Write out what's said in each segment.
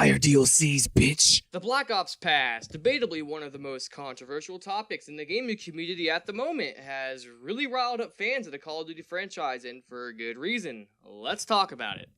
Vampire DLCs, bitch. The Black Ops Pass, debatably one of the most controversial topics in the gaming community at the moment, has really riled up fans of the Call of Duty franchise, and for good reason. Let's talk about it.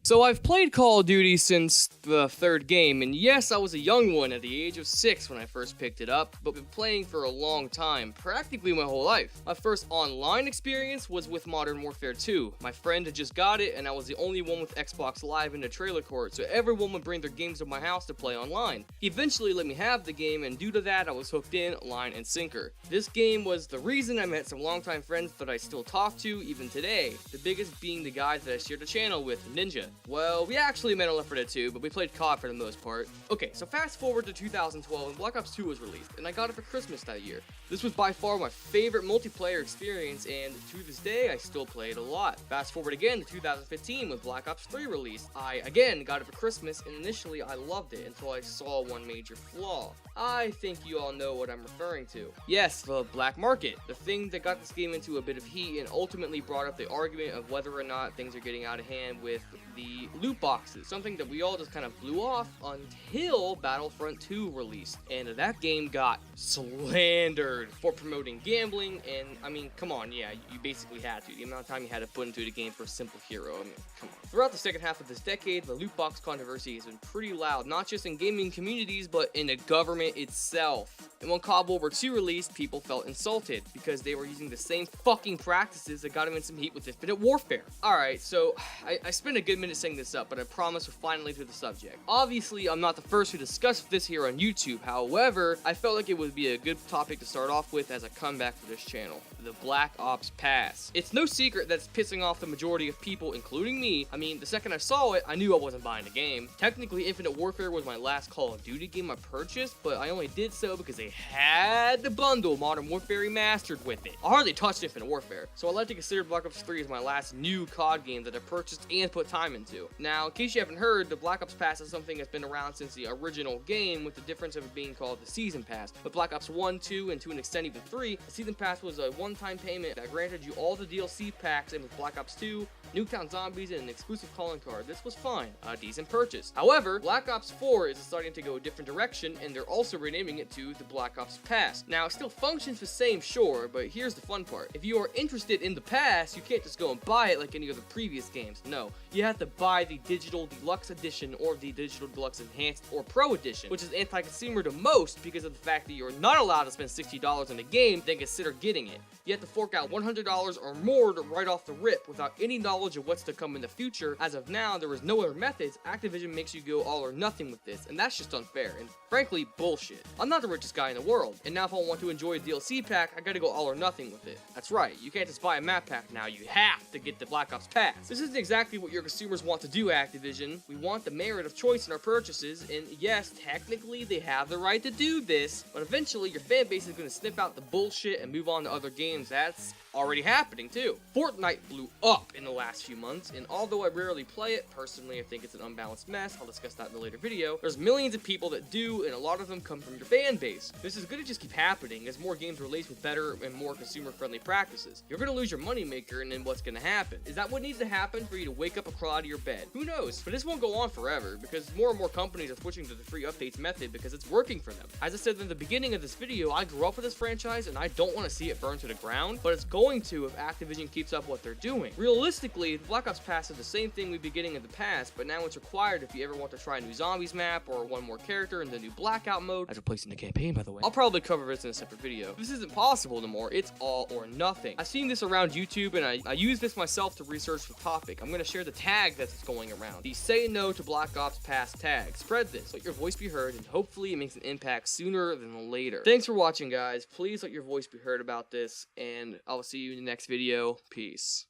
So I've played Call of Duty since the third game, and yes, I was a young one at the age of 6 when I first picked it up, but been playing for a long time, practically my whole life. My first online experience was with Modern Warfare 2. My friend had just got it, and I was the only one with Xbox Live in the trailer court, so everyone would bring their games to my house to play online. He eventually let me have the game, and due to that, I was hooked in, line and sinker. This game was the reason I met some longtime friends that I still talk to even today, the biggest being the guys that I shared the channel with, Ninja. Well, we actually met on Left 4 Dead 2, but we played COD for the most part. Okay, so fast forward to 2012 and Black Ops 2 was released, and I got it for Christmas that year. This was by far my favorite multiplayer experience, and to this day, I still play it a lot. Fast forward again to 2015 when Black Ops 3 released. I, again, got it for Christmas, and initially I loved it until I saw one major flaw. I think you all know what I'm referring to. Yes, the black market. The thing that got this game into a bit of heat and ultimately brought up the argument of whether or not things are getting out of hand with the loot boxes, something that we all just kind of blew off until Battlefront 2 released, and that game got slandered for promoting gambling, and I mean, come on, yeah, you basically had to. The amount of time you had to put into the game for a simple hero, I mean, come on. Throughout the second half of this decade, the loot box controversy has been pretty loud, not just in gaming communities, but in the government itself. And when COD World War II released, people felt insulted because they were using the same fucking practices that got them in some heat with Infinite Warfare. Alright, so I spent a good minute saying this up, but I promise we're finally to the subject. Obviously, I'm not the first to discuss this here on YouTube. However, I felt like it would be a good topic to start off with as a comeback for this channel. The Black Ops Pass. It's no secret that's pissing off the majority of people, including me. I mean, the second I saw it, I knew I wasn't buying the game. Technically, Infinite Warfare was my last Call of Duty game I purchased, but I only did so because they had the bundle Modern Warfare Remastered with it. I hardly touched Infinite Warfare, so I like to consider Black Ops 3 as my last new COD game that I purchased and put time into. Now, in case you haven't heard, the Black Ops Pass is something that's been around since the original game, with the difference of it being called the Season Pass. With Black Ops 1, 2, and to an extent even 3, the Season Pass was a one-time payment that granted you all the DLC packs, and with Black Ops 2, Nuketown Zombies, and an exclusive calling card, this was fine, a decent purchase. However, Black Ops 4 is starting to go a different direction, and they're also renaming it to the Black Ops Pass. Now, it still functions the same, sure, but here's the fun part. If you are interested in the pass, you can't just go and buy it like any of the previous games. No, you have to buy the Digital Deluxe Edition or the Digital Deluxe Enhanced or Pro Edition, which is anti-consumer to most because of the fact that you're not allowed to spend $60 on a game, then consider getting it. You have to fork out $100 or more to right off the rip without any knowledge of what's to come in the future. As of now, there is no other methods. Activision makes you go all or nothing with this, and that's just unfair and frankly bullshit. I'm not the richest guy in the world, and now if I want to enjoy a DLC pack, I gotta go all or nothing with it. That's right, you can't just buy a map pack now, you have to get the Black Ops Pass. This isn't exactly what your consumers want to do, Activision. We want the merit of choice in our purchases, and yes, technically they have the right to do this, but eventually your fan base is gonna sniff out the bullshit and move on to other games. That's already happening too. Fortnite blew up in the last few months, and although I rarely play it, personally I think it's an unbalanced mess. I'll discuss that in a later video. There's millions of people that do, and a lot of them come from your fan base. This is gonna just keep happening as more games release with better and more consumer-friendly practices. You're gonna lose your moneymaker, and then what's gonna happen? Is that what needs to happen for you to wake up and crawl out of your bed? Who knows? But this won't go on forever, because more and more companies are switching to the free updates method because it's working for them. As I said in the beginning of this video, I grew up with this franchise, and I don't want to see it burn to the ground, but it's going to if Activision keeps up what they're doing. Realistically, the Black Ops Pass is the same thing we've been getting in the past, but now it's required if you ever want to try a new Zombies map or one more character in the new Blackout mode, as replacing the campaign, by the way. I'll probably cover this in a separate video. If this isn't possible anymore, it's all or nothing. I've seen this around YouTube, and I use this myself to research the topic. I'm going to share the tag that's going around. The Say No to Black Ops Pass tag. Spread this, let your voice be heard, and hopefully it makes an impact sooner than later. Thanks for watching, guys. Please let your voice be heard about this, and I'll see you in the next video. Peace.